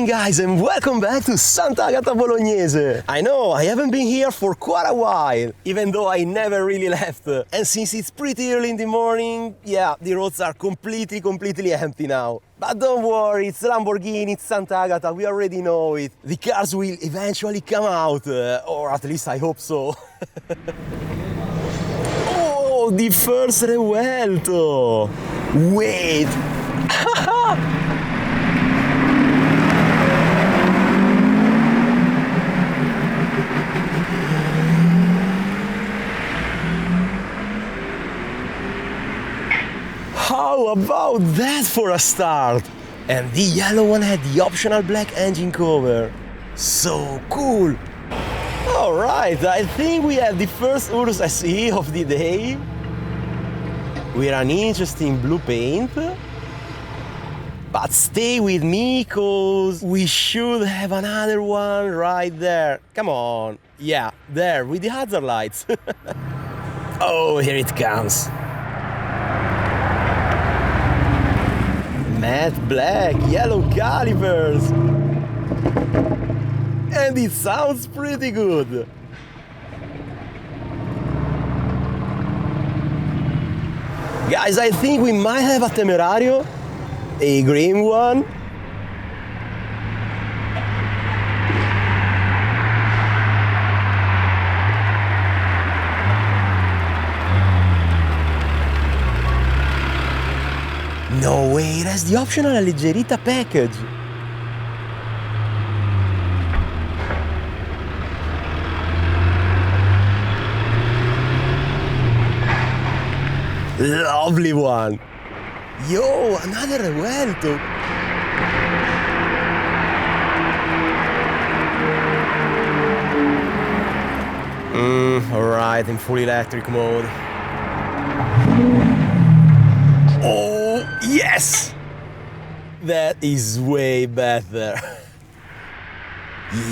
morning guys and welcome back to Sant'Agata Bolognese. I know, I haven't been here for quite a while, even though I never really left. And since it's pretty early in the morning, yeah, the roads are completely empty now. But don't worry, it's Lamborghini, it's Sant'Agata, we already know it. The cars will eventually come out, or at least I hope so. Oh, the first Revuelto! Wait! How about that for a start? And the yellow one had the optional black engine cover. So cool! Alright, I think we have the first Urus SE of the day. With an interesting blue paint. But stay with me, cause we should have another one right there. Come on. Yeah, there, with the hazard lights. Oh, here it comes. Matte black, yellow calipers. And it sounds pretty good. Guys, I think we might have a Temerario, a green one. No way, it has the optional Alleggerita package. Lovely one. Yo, another Revuelto. Alright, in full electric mode. Oh, yes! That is way better.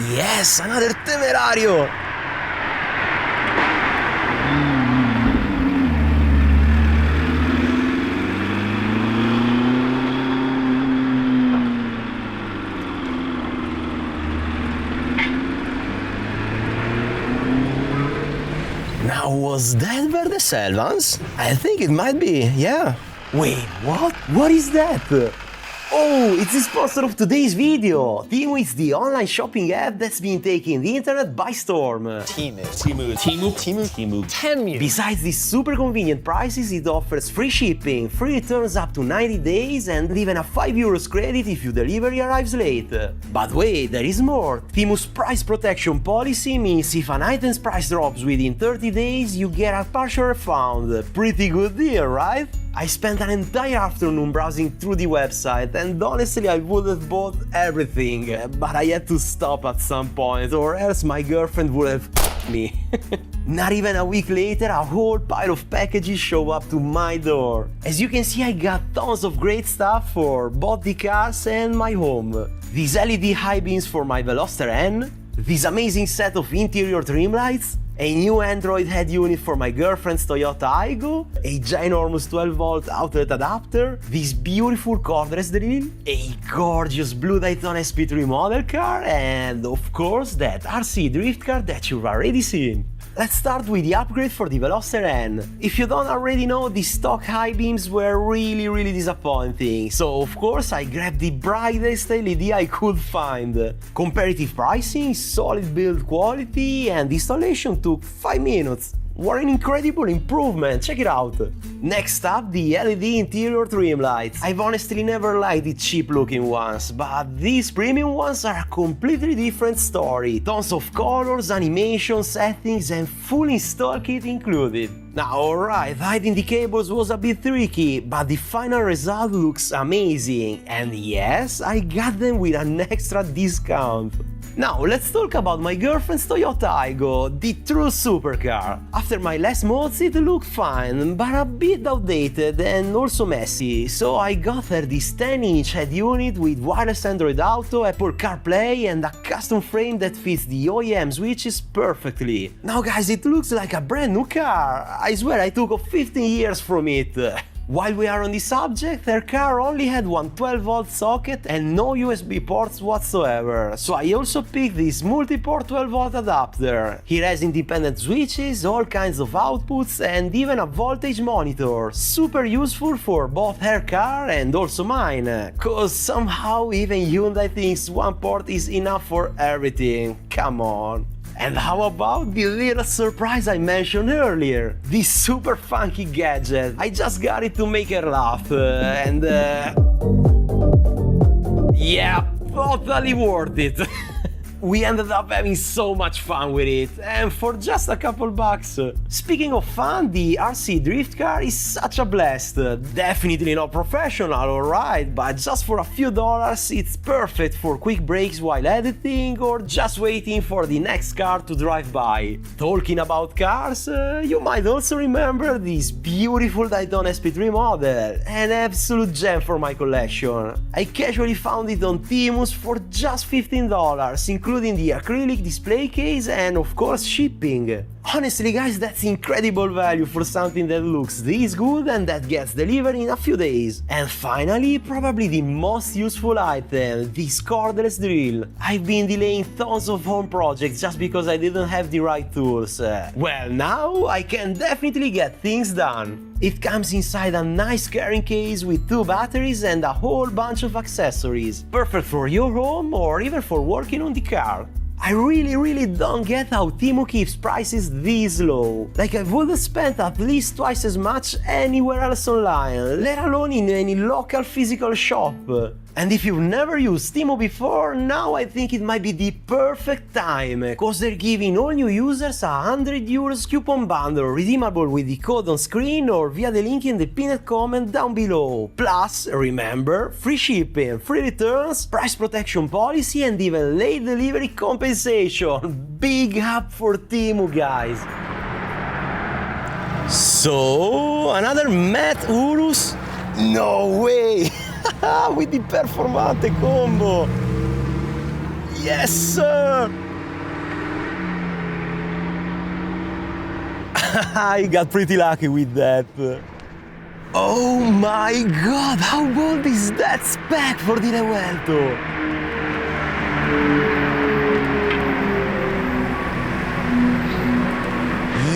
Yes, another Temerario! Now, was that Verde Scandal? I think it might be, yeah. Wait, what? What is that? Oh, it's the sponsor of today's video! Temu is the online shopping app that's been taking the internet by storm. Temu. Besides these super convenient prices, it offers free shipping, free returns up to 90 days, and even a €5 credit if your delivery arrives late. But wait, there is more! Temu's price protection policy means if an item's price drops within 30 days, you get a partial refund. Pretty good deal, right? I spent an entire afternoon browsing through the website and honestly I would have bought everything, but I had to stop at some point or else my girlfriend would have me. Not even a week later, a whole pile of packages show up to my door. As you can see, I got tons of great stuff for both the cars and my home. These LED high beams for my Veloster N, this amazing set of interior trim lights, a new Android head unit for my girlfriend's Toyota Aygo, a ginormous 12-volt outlet adapter, this beautiful cordless drill, a gorgeous blue Daytona SP3 model car, and of course that RC drift car that you've already seen. Let's start with the upgrade for the Veloster N. If you don't already know, the stock high beams were really disappointing, so of course I grabbed the brightest LED I could find. Comparative pricing, solid build quality, and installation took 5 minutes. What an incredible improvement, check it out! Next up, the LED interior trim lights. I've honestly never liked the cheap looking ones, but these premium ones are a completely different story. Tons of colors, animation, settings, and full install kit included. Now alright, hiding the cables was a bit tricky, but the final result looks amazing, and yes, I got them with an extra discount. Now let's talk about my girlfriend's Toyota Aygo, the true supercar. After my last mods it looked fine, but a bit outdated and also messy, so I got her this 10-inch head unit with wireless Android Auto, Apple CarPlay and a custom frame that fits the OEM switches perfectly. Now guys, it looks like a brand new car, I swear I took 15 years from it. While we are on the subject, her car only had one 12-volt socket and no USB ports whatsoever, so I also picked this multi-port 12-volt adapter. It has independent switches, all kinds of outputs and even a voltage monitor, super useful for both her car and also mine, cause somehow even Hyundai thinks one port is enough for everything, come on. And how about the little surprise I mentioned earlier? This super funky gadget. I just got it to make her laugh yeah, totally worth it. We ended up having so much fun with it, and for just a couple bucks. Speaking of fun, the RC drift car is such a blast. Definitely not professional, alright, but just for a few dollars it's perfect for quick breaks while editing or just waiting for the next car to drive by. Talking about cars, you might also remember this beautiful Daytona SP3 model, an absolute gem for my collection. I casually found it on Temu for just $15, including the acrylic display case and of course shipping. Honestly guys, that's incredible value for something that looks this good and that gets delivered in a few days. And finally, probably the most useful item, this cordless drill. I've been delaying tons of home projects just because I didn't have the right tools. Well, now I can definitely get things done. It comes inside a nice carrying case with 2 batteries and a whole bunch of accessories. Perfect for your home or even for working on the car. I really don't get how Temu keeps prices this low. Like, I would have spent at least twice as much anywhere else online, let alone in any local physical shop. And if you've never used Temu before, now I think it might be the perfect time, cause they're giving all new users a €100 coupon bundle redeemable with the code on screen or via the link in the pinned comment down below. Plus, remember, free shipping, free returns, price protection policy and even late delivery compensation. Big up for Temu, guys! So, another matte Urus? No way! With the performante combo! Yes, sir! I got pretty lucky with that. Oh my god, how bold is that spec for the Revuelto?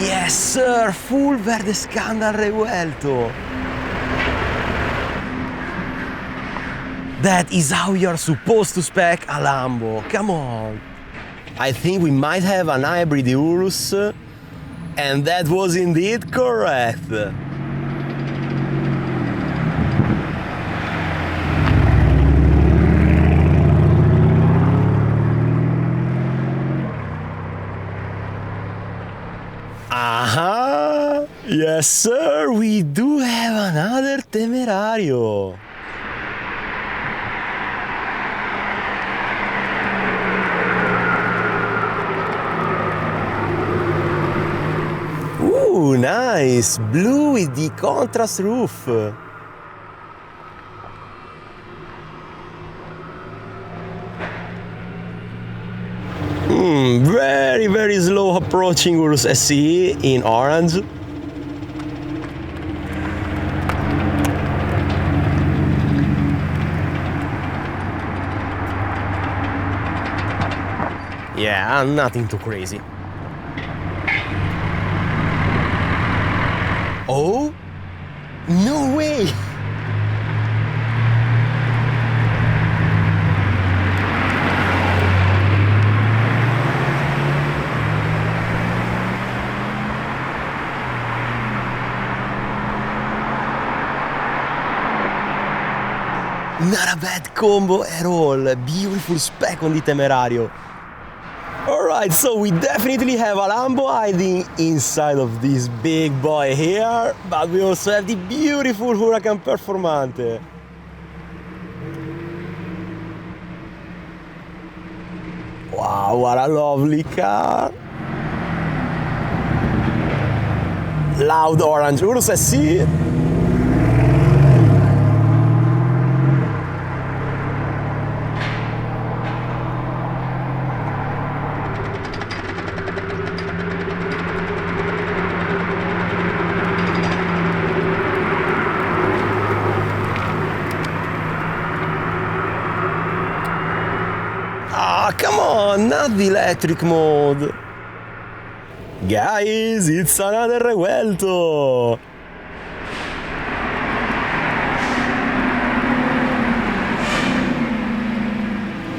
Yes, sir! Full Verde Scandal Revuelto! That is how you're supposed to spec a Lambo, come on! I think we might have an hybrid Urus, and that was indeed correct. Aha! Yes, sir, we do have another Temerario. Ooh, nice! Blue with the contrast roof. Very slow approaching Urus SE in orange. Yeah, nothing too crazy. Oh? No way! Not a bad combo at all, beautiful spec on the Temerario. Alright, so we definitely have a Lambo hiding inside of this big boy here, but we also have the beautiful Huracan Performante. Wow, what a lovely car! Loud orange Urus SE. Come on, not the electric mode! Guys, it's another Revuelto!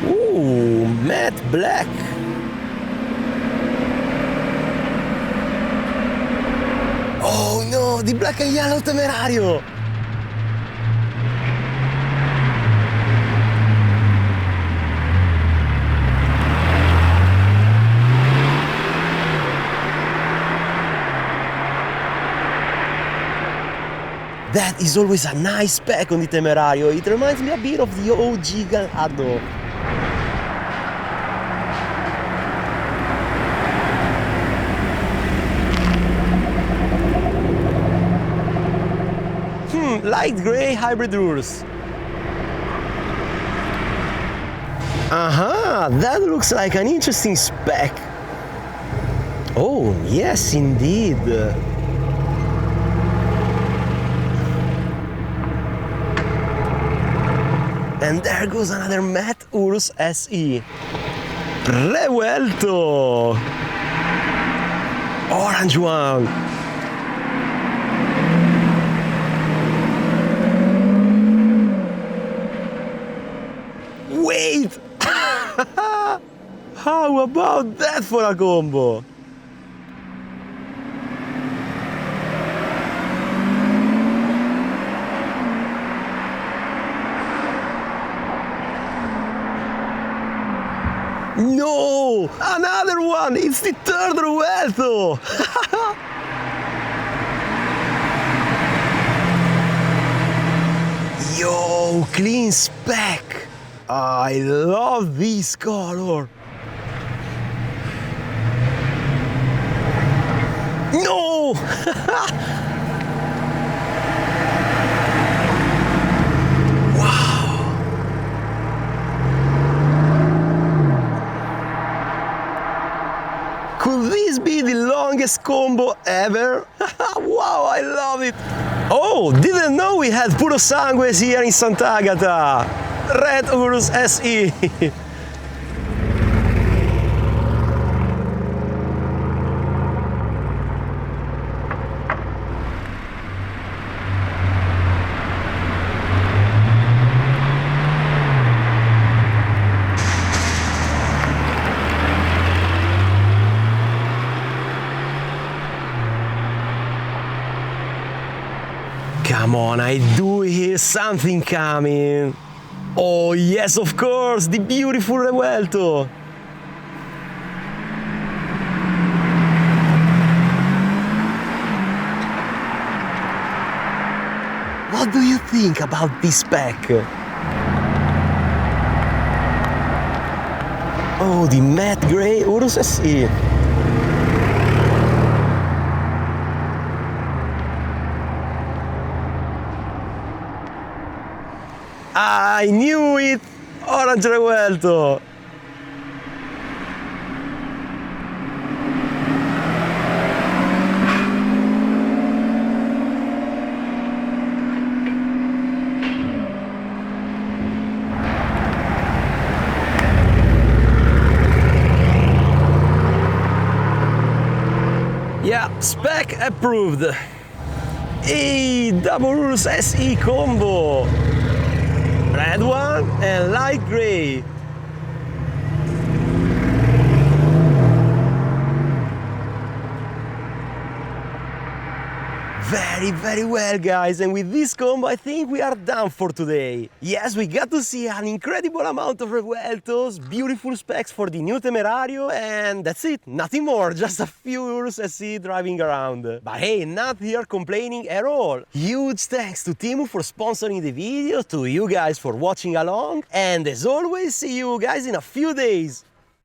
Ooh, matte black! Oh no, the black and yellow Temerario! That is always a nice spec on the Temerario. It reminds me a bit of the OG Gallardo. Light grey hybrid doors. That looks like an interesting spec. Oh, yes, indeed. And there goes another matte Urus SE. Revuelto! Orange one! Wait! How about that for a combo? No! Another one! It's the third Revuelto! Yo, clean spec! I love this color! No! Could this be the longest combo ever? Wow, I love it! Oh, didn't know we had Puro Sangues here in Sant'Agata! Red Urus SE! Come on, I do hear something coming. Oh yes, of course, the beautiful Revuelto. What do you think about this spec? Oh, the matte grey Urus SE. I knew it! Orange Revuelto! Yeah, spec approved! A double Urus SE combo! Red one and light grey. Very well guys, and with this combo I think we are done for today. Yes, we got to see an incredible amount of Revueltos, beautiful specs for the new Temerario, and that's it, nothing more, just a few Urus SE driving around. But hey, not here complaining at all. Huge thanks to Temu for sponsoring the video, to you guys for watching along, and as always, see you guys in a few days.